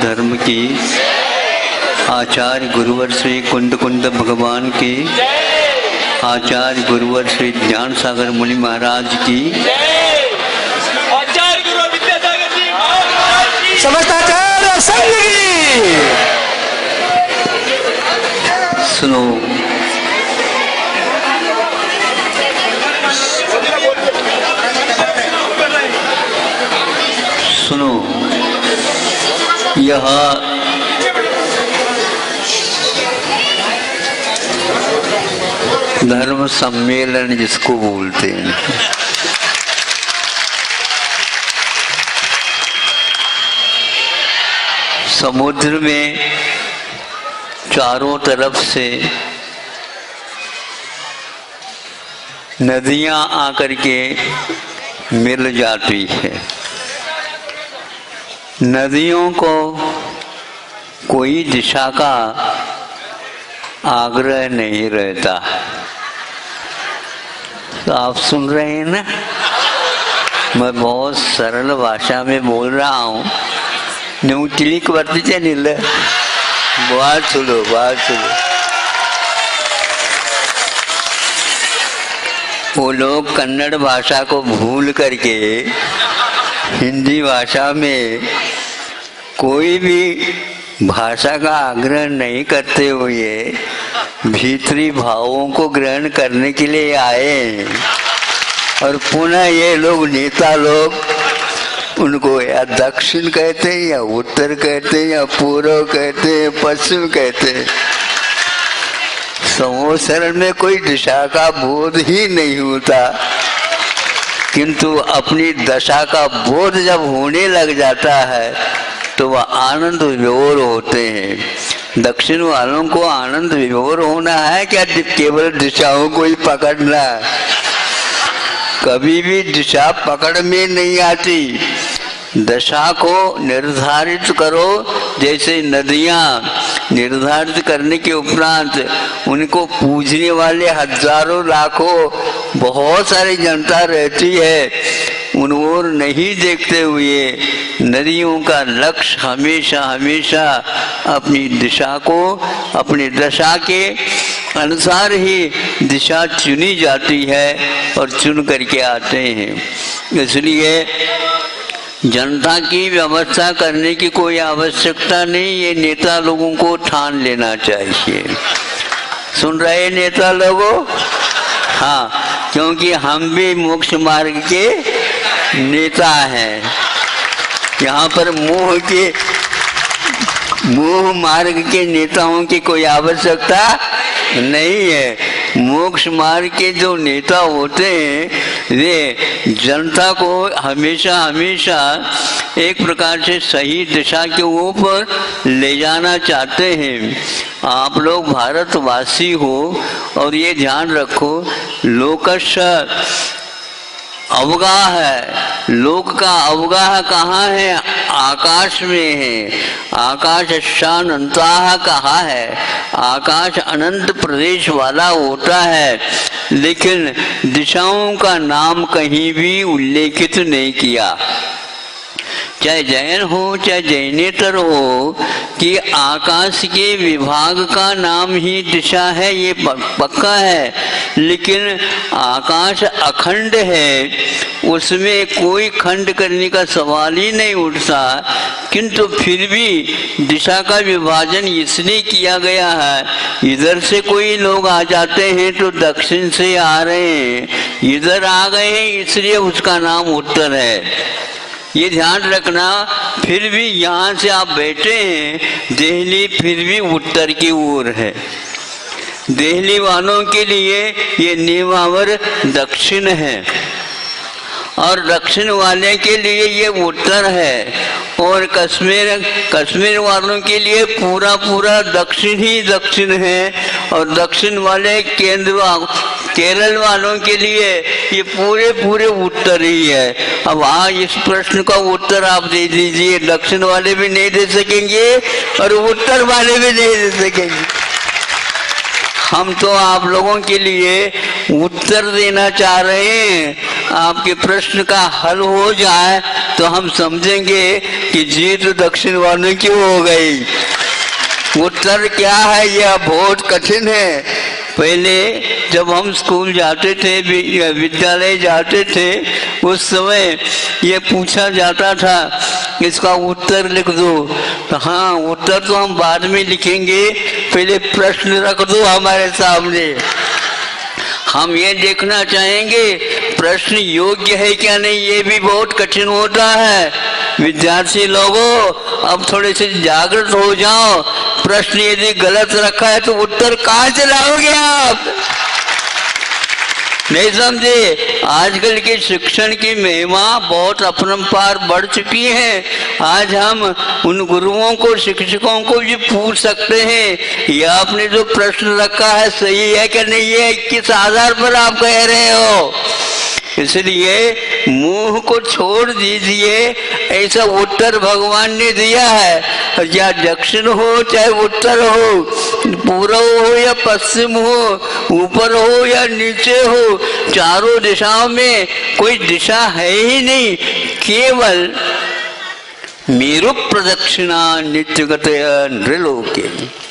धर्म की, आचार्य गुरुवर श्री कुंद कुंद भगवान की, आचार्य गुरुवर श्री ज्ञान सागर मुनि महाराज की, आचार्य गुरु विद्यासागर जी महाराज की, समस्त आचार्य संघ की। सुनो, सुनो, यह धर्म सम्मेलन जिसको बोलते हैं, समुद्र में चारों तरफ से नदियां आकर के मिल जाती है। नदियों को कोई दिशा का आग्रह नहीं रहता। तो आप सुन रहे हैं ना, मैं बहुत सरल भाषा में बोल रहा हूँ। न्यूटिलिक वर्तिते निल बात सुनो, बात सुनो। वो लोग कन्नड़ भाषा को भूल करके हिंदी भाषा में कोई भी भाषा का आग्रह नहीं करते हुए भीतरी भावों को ग्रहण करने के लिए आए। और पुनः ये लोग नेता लोग उनको या दक्षिण कहते हैं, या उत्तर कहते हैं, या पूर्व कहते हैं, पश्चिम कहते हैं। संवत्सरण में कोई दिशा का बोध ही नहीं होता, किंतु अपनी दशा का बोध जब होने लग जाता है तो वह आनंद विभोर होते हैं। दक्षिण वालों को आनंद विभोर होना है क्या केवल दिशाओं को ही पकड़ना है? कभी भी दिशा पकड़ में नहीं आती। दशा को निर्धारित करो, जैसे नदियां निर्धारित करने के उपरांत उनको पूजने वाले हजारों लाखों बहुत सारी जनता रहती है, उन ओर नहीं देखते हुए नदियों का लक्ष्य हमेशा हमेशा अपनी दिशा को, अपनी दशा के अनुसार ही दिशा चुनी जाती है और चुन करके आते हैं। इसलिए जनता की व्यवस्था करने की कोई आवश्यकता नहीं, ये नेता लोगों को ठान लेना चाहिए। सुन रहे नेता लोगों? हाँ, क्योंकि हम भी मोक्ष मार्ग के नेता हैं। यहाँ पर मोह मार्ग के नेताओं की कोई आवश्यकता नहीं है। मोक्ष मार्ग के जो नेता होते हैं वे जनता को हमेशा हमेशा एक प्रकार से सही दिशा के ऊपर ले जाना चाहते हैं। आप लोग भारतवासी हो और ये ध्यान रखो, लोकस्य अवगाह है। लोक का अवगाह कहाँ है? आकाश में है। आकाश शानंताह कहा है, आकाश अनंत प्रदेश वाला होता है, लेकिन दिशाओं का नाम कहीं भी उल्लेखित नहीं किया। चाहे जैन हो चाहे जैनेतर हो, कि आकाश के विभाग का नाम ही दिशा है, ये पक्का है। लेकिन आकाश अखंड है, उसमें कोई खंड करने का सवाल ही नहीं उठता, किंतु फिर भी दिशा का विभाजन इसलिए किया गया है। इधर से कोई लोग आ जाते हैं तो दक्षिण से आ रहे हैं, इधर आ गए हैं इसलिए उसका नाम उत्तर है। ये ध्यान रखना। फिर भी यहाँ से आप बैठे हैं, दिल्ली फिर भी उत्तर की ओर है। दिल्ली वालों के लिए ये नेवावर दक्षिण है और दक्षिण वाले के लिए ये उत्तर है, और कश्मीर वालों के लिए पूरा पूरा दक्षिण ही दक्षिण है, और दक्षिण वाले केरल वालों के लिए ये पूरे पूरे उत्तर ही है। अब इस प्रश्न का उत्तर आप दे दीजिए। दक्षिण वाले भी नहीं दे सकेंगे और उत्तर वाले भी नहीं दे सकेंगे। हम तो आप लोगों के लिए उत्तर देना चाह रहे हैं, आपके प्रश्न का हल हो जाए तो हम समझेंगे कि जीत दक्षिण वालों की हो गई। उत्तर क्या है, यह बहुत कठिन है। पहले जब हम स्कूल जाते थे, विद्यालय जाते थे, उस समय ये पूछा जाता था इसका उत्तर लिख दो। तो हाँ, उत्तर तो हम बाद में लिखेंगे, पहले प्रश्न रख दो हमारे सामने। हम ये देखना चाहेंगे प्रश्न योग्य है क्या नहीं, ये भी बहुत कठिन होता है। विद्यार्थी लोगों, अब थोड़े से जागृत हो जाओ। प्रश्न यदि गलत रखा है तो उत्तर कहाँ से लाओगे आप? नहीं समझे? आजकल के शिक्षण की महिमा बहुत अपरंपार बढ़ चुकी है। आज हम उन गुरुओं को, शिक्षकों को भी पूछ सकते हैं, ये आपने जो प्रश्न रखा है सही है कि नहीं है, किस आधार पर आप कह रहे हो? इसलिए मुंह को छोड़ दीजिए, ऐसा उत्तर भगवान ने दिया है। या दक्षिण हो चाहे उत्तर हो, पूर्व हो या पश्चिम हो, ऊपर हो या नीचे हो, चारों दिशाओं में कोई दिशा है ही नहीं, केवल मेरु प्रदक्षिणा नित्यगत नृलोके।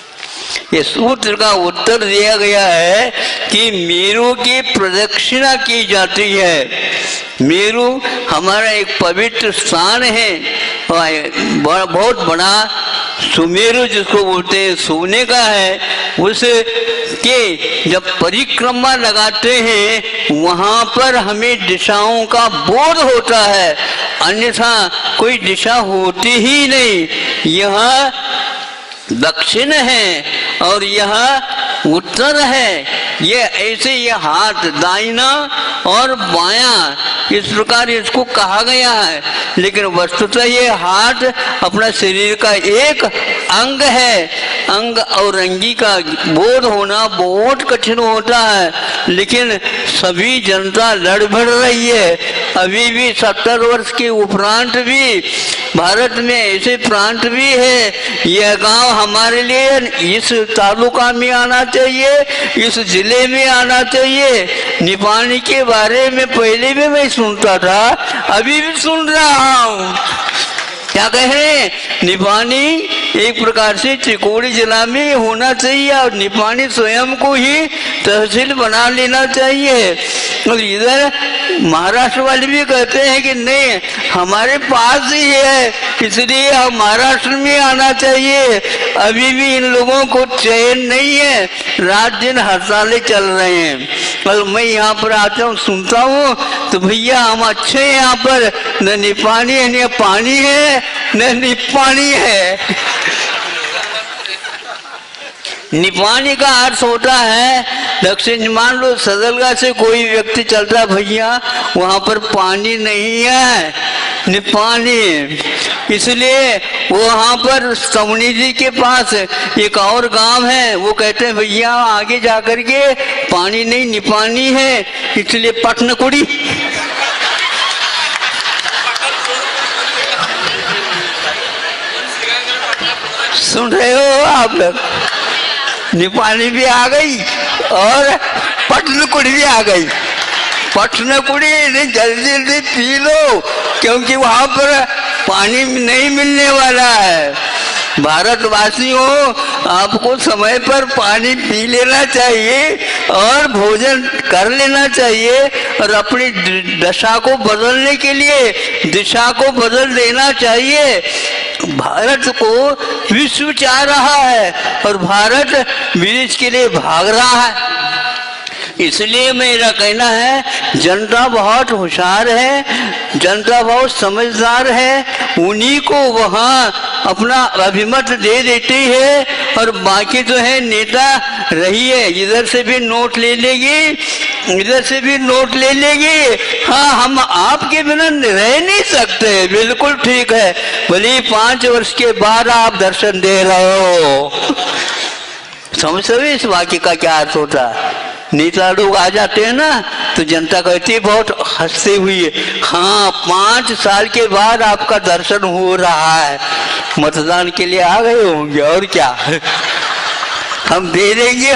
ये सूत्र का उत्तर दिया गया है कि मेरु की प्रदक्षिणा की जाती है। मेरु हमारा एक पवित्र स्थान है, बहुत बड़ा सुमेरु जिसको बोलते हैं, सोने का है। उस के जब परिक्रमा लगाते हैं वहां पर हमें दिशाओं का बोध होता है, अन्यथा कोई दिशा होती ही नहीं। यह दक्षिण है और यह उत्तर है। ये ऐसे ये हाथ दाहिना और बायां इस प्रकार इसको कहा गया है, लेकिन वस्तुतः ये हाथ अपना शरीर का एक अंग है। अंग और अंगी का बोध होना बहुत कठिन होता है, लेकिन सभी जनता लड़ भड़ रही है। अभी भी 70 वर्ष के उपरांत भी भारत में ऐसे प्रांत भी है, यह गांव हमारे लिए इस तालुका में आना चाहिए, इस जिले में आना चाहिए। निपानी के बारे में पहले भी मैं सुनता था, अभी भी सुन रहा हूँ। क्या कह रहे हैं? निपानी एक प्रकार से चिकोड़ी जिला में होना चाहिए और निपानी स्वयं को ही तहसील बना लेना चाहिए। और इधर महाराष्ट्र वाले भी कहते हैं कि नहीं, हमारे पास ही है, इसलिए हम महाराष्ट्र में आना चाहिए। अभी भी इन लोगों को चैन नहीं है, रात दिन हड़तालें चल रहे हैं। और मैं यहाँ पर आता हूँ, सुनता हूँ, तो भैया हम अच्छे हैं, यहाँ पर न निपानी है, न पानी है, न निपानी है। निपानी का अर्थ होता है दक्षिण। मान लो सदलगा से कोई व्यक्ति चलता, भैया वहां पर पानी नहीं है, निपानी। इसलिए वहां पर सवनी जी के पास एक और गांव है, वो कहते हैं भैया आगे जाकर के पानी नहीं, निपानी है, इसलिए पटनकुड़ी। सुन रहे हो आप लोग? निपानी भी आ गई और पटनकुड़ी भी आ गई। पटनकुड़ी जल्दी जल्दी पी लो, क्योंकि वहां पर पानी नहीं मिलने वाला है। भारतवासियों, आपको समय पर पानी पी लेना चाहिए और भोजन कर लेना चाहिए और अपनी दशा को बदलने के लिए दिशा को बदल देना चाहिए। भारत को विश्व चाह रहा है और भारत विदेश के लिए भाग रहा है। इसलिए मेरा कहना है, जनता बहुत होशियार है, जनता बहुत समझदार है, उन्हीं को वहाँ अपना अभिमत दे देती है और बाकी जो है नेता रही है, इधर से भी नोट ले लेगी, इधर से भी नोट ले लेगी। हाँ, हम आपके बिना रह नहीं सकते, बिल्कुल ठीक है। भले 5 वर्ष के बाद आप दर्शन दे रहे हो। समझ सके इस वाक्य का क्या अर्थ होता है? नेता लोग आ जाते हैं ना, तो जनता कहती है बहुत हंसते हुए, हाँ 5 साल के बाद आपका दर्शन हो रहा है, मतदान के लिए आ गए होंगे और क्या। हम दे देंगे।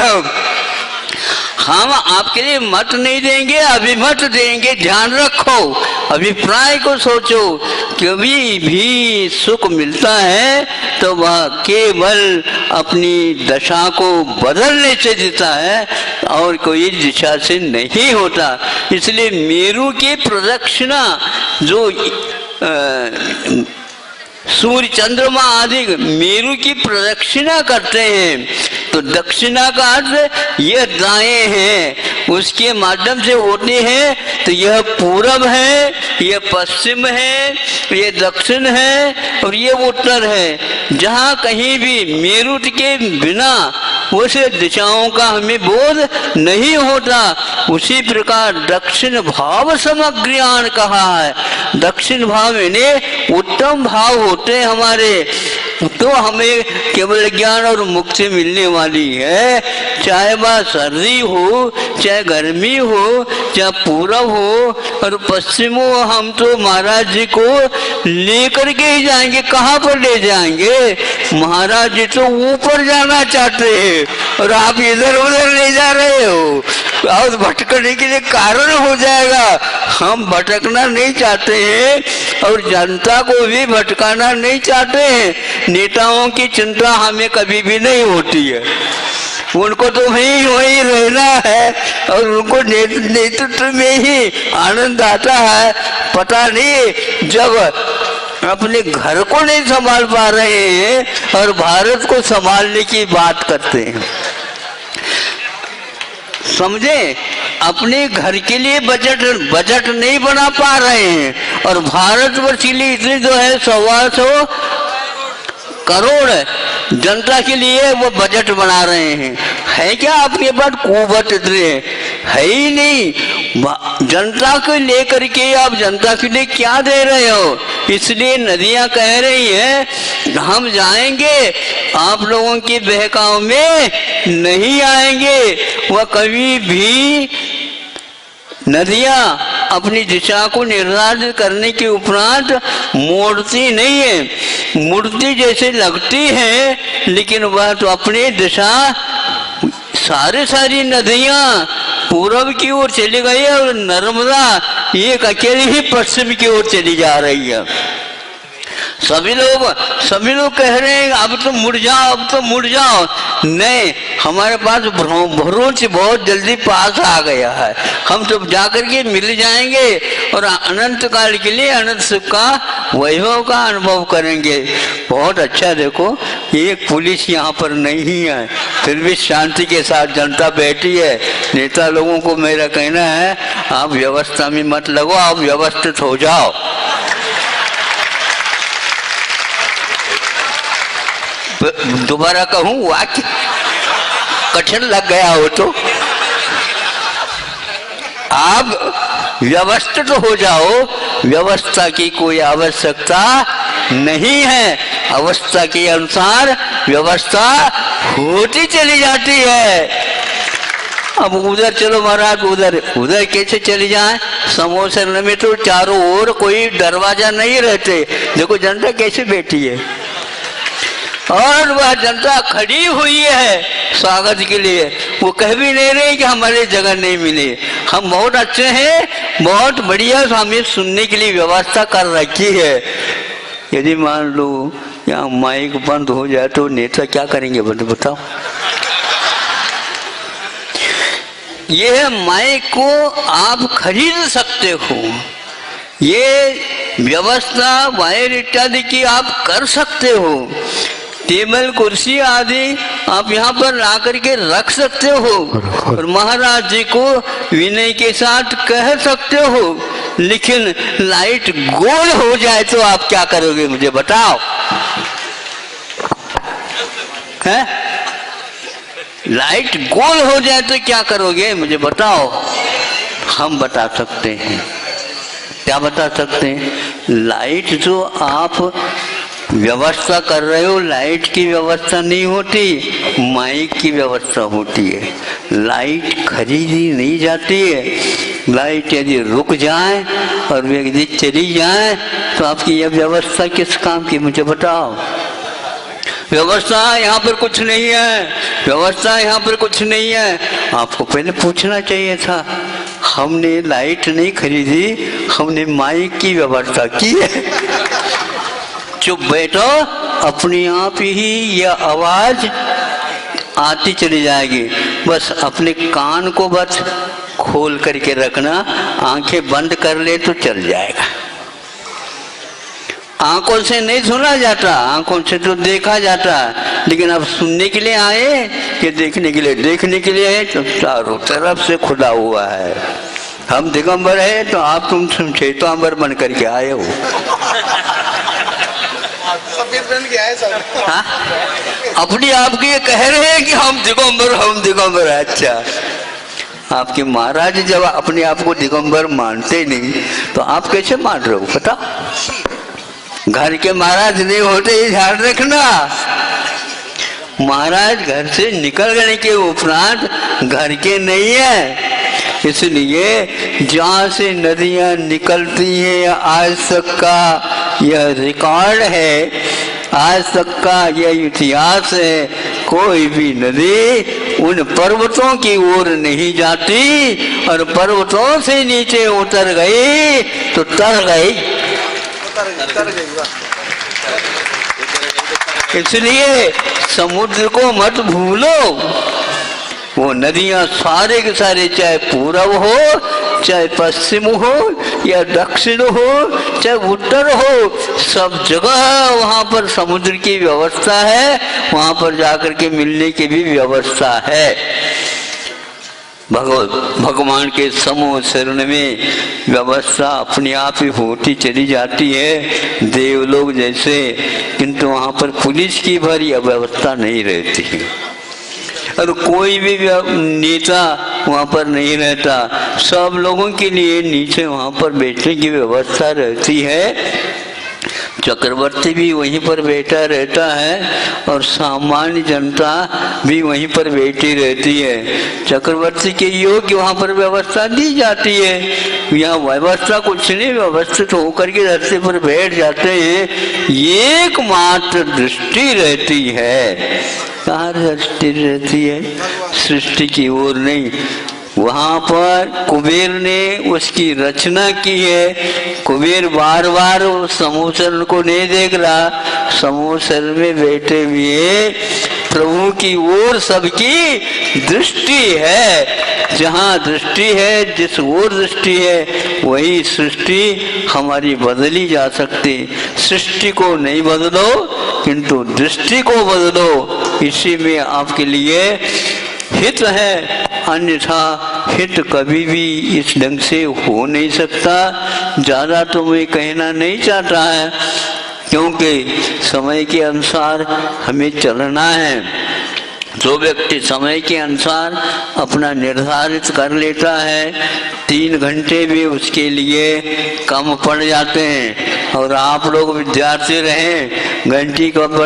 हम आपके लिए मत नहीं देंगे, अभिमत देंगे, ध्यान रखो, अभिप्राय को सोचो। कभी भी सुख मिलता है तो वह केवल अपनी दशा को बदलने से देता है और कोई दिशा से नहीं होता। इसलिए मेरु की प्रदक्षिणा जो सूर्य चंद्रमा आदि मेरु की प्रदक्षिणा करते हैं, तो दक्षिणा का अर्थ यह दाएं है, उसके माध्यम से होते हैं। तो यह पूरब है, यह पश्चिम है, यह दक्षिण है और ये उत्तर है। जहाँ कहीं भी मेरु के बिना उस दिशाओं का हमें बोध नहीं होता, उसी प्रकार दक्षिण भाव समग्रियान कहा है। दक्षिण भाव में उत्तम भाव होते हैं हमारे, तो हमें केवल ज्ञान और मुक्ति मिलने वाली है। चाहे वह सर्दी हो, चाहे गर्मी हो, चाहे पूरब हो और पश्चिम हो, हम तो महाराज जी को लेकर के ही जाएंगे। कहाँ पर ले जाएंगे? महाराज जी तो ऊपर जाना चाहते हैं और आप इधर उधर ले जा रहे हो और भटकने के लिए कारण हो जाएगा। हम भटकना नहीं चाहते हैं और जनता को भी भटकाना नहीं चाहते हैं। नेताओं की चिंता हमें कभी भी नहीं होती है, उनको तो वही रहना है और उनको नेतृत्व में ही आनंद आता है। पता नहीं जब अपने घर को नहीं संभाल पा रहे हैं और भारत को संभालने की बात करते हैं। समझे? अपने घर के लिए बजट नहीं बना पा रहे हैं और भारतवर्ष के लिए इतनी जो है 125 करोड़ जनता के लिए वो बजट बना रहे हैं। है क्या आपके पास कुवत इतने? है ही नहीं। जनता को लेकर के आप जनता के लिए क्या दे रहे हो? इसलिए नदियां कह रही हैं हम जाएंगे, आप लोगों के बहकाव में नहीं आएंगे। वह कभी भी नदियां अपनी दिशा को निर्धारित करने के उपरांत मोड़ती नहीं है। मूर्ति जैसे लगती है लेकिन वह तो अपनी दिशा, सारी नदियां पूरब की ओर चली गई है और नर्मदा एक अकेली ही पश्चिम की ओर चली जा रही है। सभी लोग कह रहे हैं अब तो मुड़ जाओ। नहीं, हमारे पास भरोच बहुत जल्दी पास आ गया है। हम तो जाकर के मिल जाएंगे और अनंत काल के लिए अनंत सुख का वैभव का अनुभव करेंगे। बहुत अच्छा। देखो, एक पुलिस यहाँ पर नहीं है, फिर भी शांति के साथ जनता बैठी है। नेता लोगों को मेरा कहना है आप व्यवस्था में मत लगो, आप व्यवस्थित हो जाओ। दोबारा कहूँ, वाक्य कठिन लग गया हो तो आप व्यवस्थित हो जाओ। व्यवस्था की कोई आवश्यकता नहीं है, अवस्था के अनुसार व्यवस्था होती चली जाती है। अब उधर चलो महाराज, उधर कैसे चली जाए? समोसे में तो चारों ओर कोई दरवाजा नहीं रहते। देखो जनता कैसे बैठी है और वह जनता खड़ी हुई है स्वागत के लिए। वो कह भी नहीं रहे कि हमारे जगह नहीं मिली। हम बहुत अच्छे हैं, बहुत बढ़िया, हमें सुनने के लिए व्यवस्था कर रखी है। यदि मान लो यहाँ माइक बंद हो जाए तो नेता क्या करेंगे? बताओ। ये माइक को आप खरीद सकते हो, ये व्यवस्था वायर इत्यादि की आप कर सकते हो। टेबल कुर्सी आदि आप यहाँ पर ला करके रख सकते हो और महाराज जी को विनय के साथ कह सकते हो। लेकिन लाइट गोल हो जाए तो आप क्या करोगे? मुझे बताओ। है? लाइट गोल हो जाए तो क्या करोगे? मुझे बताओ। हम बता सकते हैं। क्या बता सकते हैं? लाइट जो आप व्यवस्था कर रहे हो, लाइट की व्यवस्था नहीं होती, माइक की व्यवस्था होती है। लाइट खरीदी नहीं जाती है। लाइट यदि रुक जाए और यदि चली जाए तो आपकी यह व्यवस्था किस काम की? मुझे बताओ। व्यवस्था यहाँ पर कुछ नहीं है, व्यवस्था यहाँ पर कुछ नहीं है। आपको पहले पूछना चाहिए था। हमने लाइट नहीं खरीदी, हमने माइक की व्यवस्था की है। चुप बैठो, अपने आप ही यह आवाज आती चली जाएगी। बस अपने कान को बस खोल करके रखना, आंखें बंद कर ले तो चल जाएगा। आंखों से नहीं सुना जाता, आंखों से तो देखा जाता, लेकिन अब सुनने के लिए आए कि देखने के लिए? देखने के लिए है तो चारों तरफ से खुला हुआ है। हम दिगंबर है तो आप तुम श्वेतांबर बन करके आए हो। हाँ? अपनी आपकी ये कह रहे हैं कि हम दिगंबर है। अच्छा, आपके महाराज जब अपने आप को दिगंबर मानते नहीं तो आप कैसे मान रहे हो? पता, घर के महाराज नहीं होते, ये ध्यान रखना। महाराज घर से निकल गए के उपरांत घर के नहीं है। इसलिए जहाँ से नदियाँ निकलती हैं आज तक का यह रिकॉर्ड है, आज तक का यह इतिहास है। कोई भी नदी उन पर्वतों की ओर नहीं जाती, और पर्वतों से नीचे उतर गई तो तर गई। इसलिए समुद्र को मत भूलो। वो नदियां सारे के सारे, चाहे पूरब हो, चाहे पश्चिम हो, या दक्षिण हो, चाहे उत्तर हो, सब जगह वहां पर समुद्र की व्यवस्था है। वहां पर जाकर के मिलने की भी व्यवस्था है। भगवान के समूह शरण में व्यवस्था अपने आप ही होती चली जाती है, देवलोक जैसे। किंतु वहां पर पुलिस की भरी व्यवस्था नहीं रहती है, और कोई भी नेता वहां पर नहीं रहता। सब लोगों के लिए नीचे वहां पर बैठने की व्यवस्था रहती है। चक्रवर्ती भी वहीं पर बैठा रहता है, और सामान्य जनता भी वहीं पर बैठी रहती है। चक्रवर्ती के योग्य वहां पर व्यवस्था दी जाती है। यहाँ व्यवस्था कुछ नहीं, व्यवस्थित होकर के धरती पर बैठ जाते हैं। एकमात्र दृष्टि रहती है। कहाँ दृष्टि रहती है? सृष्टि की ओर नहीं। वहां पर कुबेर ने उसकी रचना की है। कुबेर बार बार समूह शरण को नहीं देख रहा, समूह शरण में बैठे हुए प्रभु की ओर सबकी दृष्टि है। जहाँ दृष्टि है, जिस ओर दृष्टि है, वही सृष्टि हमारी बदली जा सकती। सृष्टि को नहीं बदलो, किंतु दृष्टि को बदलो। इसी में आपके लिए हित है, अन्यथा हित कभी भी इस ढंग से हो नहीं सकता। ज्यादा तो मैं कहना नहीं चाहता है, क्योंकि समय के अनुसार हमें चलना है। जो व्यक्ति समय के अनुसार अपना निर्धारित कर लेता है, 3 घंटे भी उसके लिए कम पड़ जाते हैं। और आप लोग विद्यार्थी रहें, घंटी कब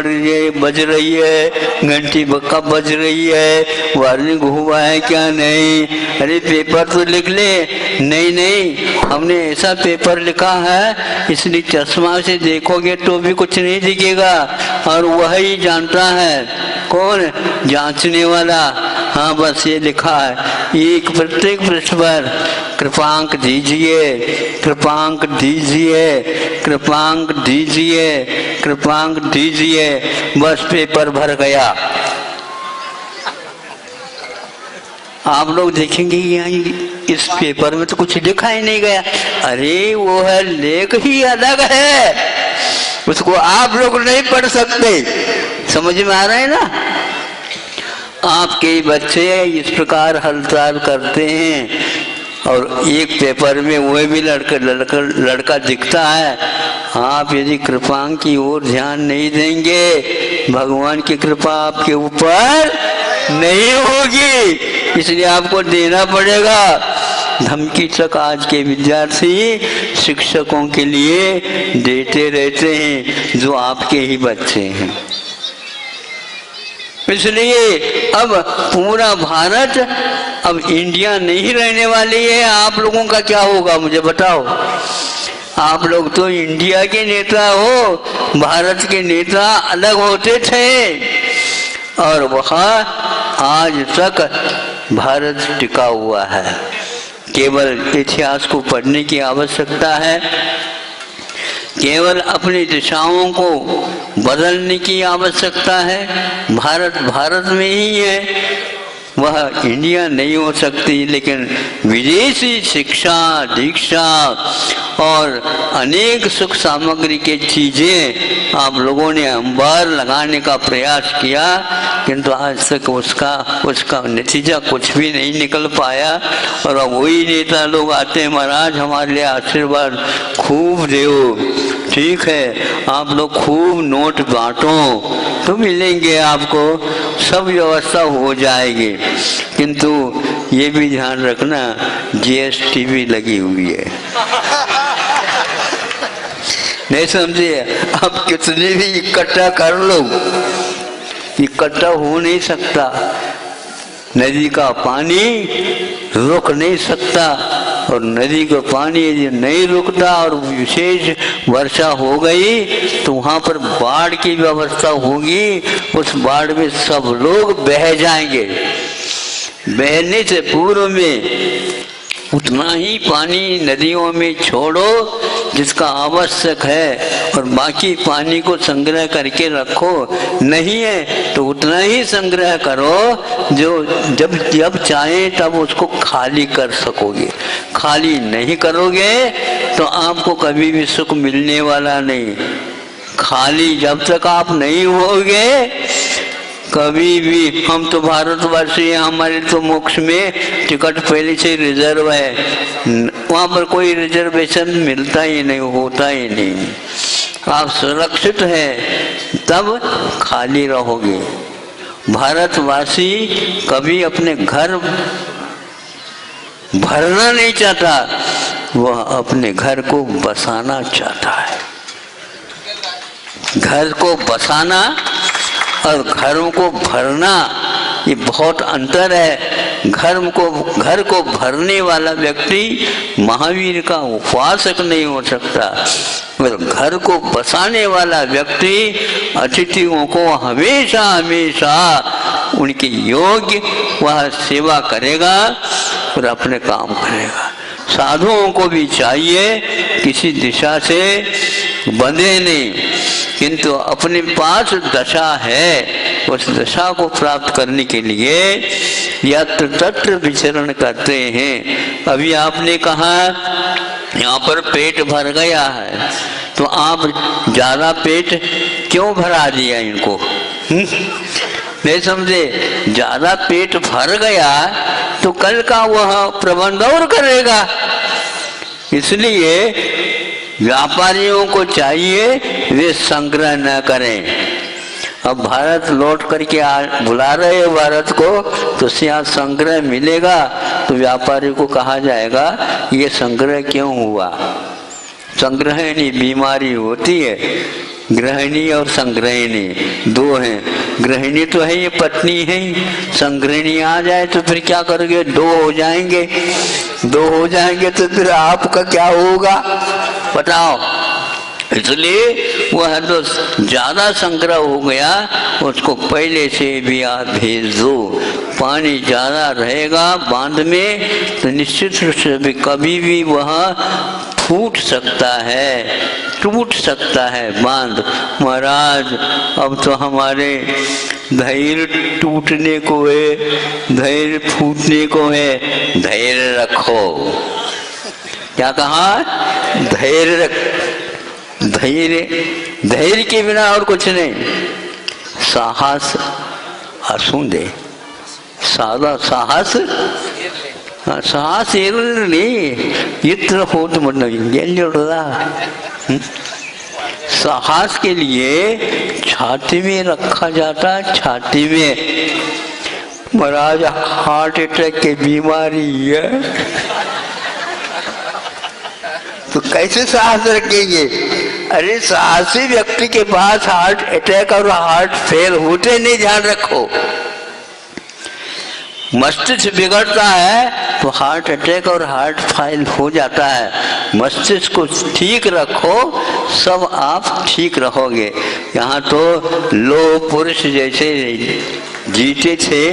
बज रही है, घंटी कब बज रही है, वार्निंग हुआ है क्या नहीं, अरे पेपर तो लिख ले। नहीं, हमने ऐसा पेपर लिखा है, इसलिए चश्मा से देखोगे तो भी कुछ नहीं दिखेगा। और वही जानता है, कौन? जांचने वाला। हाँ, बस ये लिखा है। एक प्रत्येक पृष्ठ पर कृपांक दीजिए, कृपांक दीजिए, कृपांक दीजिए, कृपांक दीजिए, बस पेपर भर गया। आप लोग देखेंगे यहाँ इस पेपर में तो कुछ लिखा ही नहीं गया। अरे वो है, लेख ही अलग है, उसको आप लोग नहीं पढ़ सकते। समझ में आ रहा है ना? आपके बच्चे इस प्रकार हलचल करते हैं, और एक पेपर में वह भी लड़का दिखता है। आप यदि कृपांक की ओर ध्यान नहीं देंगे, भगवान की कृपा आपके ऊपर नहीं होगी। इसलिए आपको देना पड़ेगा। धमकी तक आज के विद्यार्थी शिक्षकों के लिए देते रहते हैं, जो आपके ही बच्चे हैं। इसलिए अब पूरा भारत, अब इंडिया नहीं रहने वाली है। आप लोगों का क्या होगा मुझे बताओ? आप लोग तो इंडिया के नेता हो, भारत के नेता अलग होते थे और वहाँ आज तक भारत टिका हुआ है। केवल इतिहास को पढ़ने की आवश्यकता है, केवल अपनी दिशाओं को बदलने की आवश्यकता है। भारत भारत में ही है, वह इंडिया नहीं हो सकती। लेकिन विदेशी शिक्षा, दीक्षा और अनेक सुख सामग्री की चीज़ें आप लोगों ने अंबार लगाने का प्रयास किया, किंतु आज तक उसका नतीजा कुछ भी नहीं निकल पाया। और अब वही नेता लोग आते हैं, महाराज हमारे लिए आशीर्वाद खूब दो। ठीक है, आप लोग खूब नोट बांटो तो मिलेंगे आपको, सब व्यवस्था हो जाएगी। किंतु ये भी ध्यान रखना, जीएसटी भी लगी हुई है। नहीं समझे? अब कितने भी इकट्ठा कर लो, इकट्ठा हो नहीं सकता। नदी का पानी रुक नहीं सकता, और नदी का पानी यदि नहीं रुकता और विशेष वर्षा हो गई तो वहाँ पर बाढ़ की व्यवस्था होगी। उस बाढ़ में सब लोग बह जाएंगे। बहने से पूर्व में उतना ही पानी नदियों में छोड़ो जिसका आवश्यक है, और बाकी पानी को संग्रह करके रखो। नहीं है तो उतना ही संग्रह करो जो जब चाहे तब उसको खाली कर सकोगे। खाली नहीं करोगे तो आपको कभी भी सुख मिलने वाला नहीं। खाली जब तक आप नहीं होगे कभी भी, हम तो भारतवासी हैं, हमारे तो मोक्ष में टिकट पहले से रिजर्व है, वहाँ पर कोई रिजर्वेशन मिलता ही नहीं, होता ही नहीं। आप सुरक्षित हैं तब खाली रहोगे। भारतवासी कभी अपने घर भरना नहीं चाहता, वह अपने घर को बसाना चाहता है। घर को बसाना और घरों को भरना ये बहुत अंतर है। घर को भरने वाला व्यक्ति महावीर का उपासक नहीं हो सकता, और घर को बसाने वाला व्यक्ति अतिथियों को हमेशा हमेशा उनके योग्य वह सेवा करेगा और अपने काम करेगा। साधुओं को भी चाहिए किसी दिशा से बंधे नहीं, किंतु अपने पास दशा है, उस दशा को प्राप्त करने के लिए यत्र तत्र विचरण करते हैं। अभी आपने कहा यहाँ पर पेट भर गया है, तो आप ज्यादा पेट क्यों भरा दिया इनको? नहीं समझे? ज्यादा पेट भर गया तो कल का वह प्रबंध और करेगा। इसलिए व्यापारियों को चाहिए वे संग्रह न करें। अब भारत लौट करके बुला रहे हैं भारत को, तो यहाँ संग्रह मिलेगा तो व्यापारी को कहा जाएगा ये संग्रह क्यों हुआ। संग्रहणी बीमारी होती है, गृहिणी और संग्रहिणी दो हैं। गृहिणी तो है, ये पत्नी है, संग्रहिणी आ जाए तो फिर क्या करोगे? दो हो जाएंगे। दो हो जाएंगे तो फिर आपका क्या होगा बताओ? इसलिए वह तो ज्यादा संग्रह हो गया, उसको पहले से भी आप भेज दो। पानी ज्यादा रहेगा बांध में तो निश्चित रूप से भी कभी भी वह फूट सकता है, टूट सकता है बांध। महाराज अब तो हमारे धैर्य टूटने को है, धैर्य फूटने को है, धैर्य रखो। क्या कहा? धैर्य रख। धैर्य के बिना और कुछ नहीं। साहस हंसू दे, सादा साहस साहस इत्र हो तो साहस के लिए छाती में रखा जाता है, छाती में। महाराज हार्ट अटैक की बीमारी है तो कैसे साहस रखेंगे? अरे साहसी व्यक्ति के पास हार्ट अटैक और हार्ट फेल होते नहीं, ध्यान रखो। मस्तिष्क बिगड़ता है तो हार्ट अटैक और हार्ट फेल हो जाता है। मस्तिष्क को ठीक रखो, सब आप ठीक रहोगे। यहाँ तो लोह पुरुष जैसे जीते थे,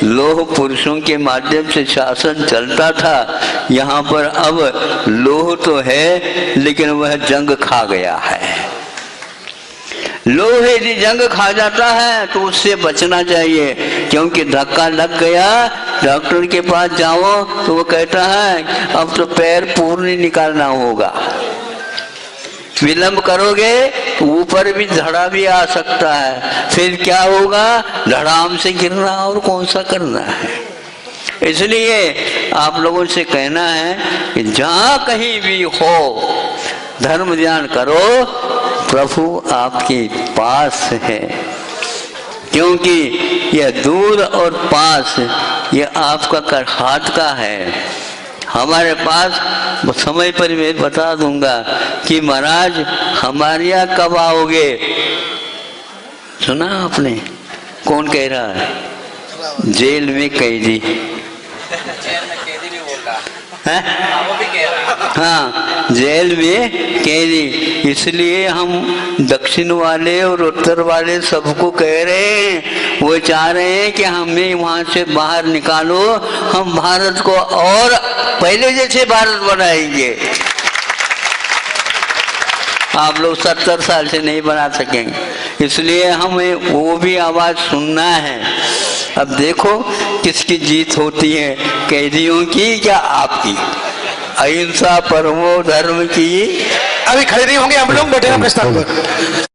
लोह पुरुषों के माध्यम से शासन चलता था। यहाँ पर अब लोह तो है लेकिन वह जंग खा गया है। लोहे यदि जंग खा जाता है तो उससे बचना चाहिए, क्योंकि धक्का लग गया। डॉक्टर के पास जाओ तो वो कहता है अब तो पैर पूर्ण निकालना होगा, विलंब करोगे तो ऊपर भी धड़ा भी आ सकता है, फिर क्या होगा, धड़ाम से गिरना और कौन सा करना है। इसलिए आप लोगों से कहना है कि जहाँ कहीं भी हो धर्म ध्यान करो, प्रभु आपके पास है। क्योंकि यह दूर और पास यह आपका हाथ का है। हमारे पास समय पर मैं बता दूंगा कि महाराज हमारे यहाँ कब आओगे। सुना आपने? कौन कह रहा है? जेल में कैदी है? हाँ, जेल में कैदी। इसलिए हम दक्षिण वाले और उत्तर वाले सबको कह रहे हैं, वो चाह रहे हैं कि हमें वहां से बाहर निकालो, हम भारत को और पहले जैसे भारत बनाएंगे। आप लोग 70 साल से नहीं बना सकेंगे, इसलिए हमें वो भी आवाज सुनना है। अब देखो किसकी जीत होती है, कैदियों की या आपकी? अहिंसा परमो धर्म की। अभी खड़े नहीं होंगे हम लोग, बैठे हैं अपने स्थान पर।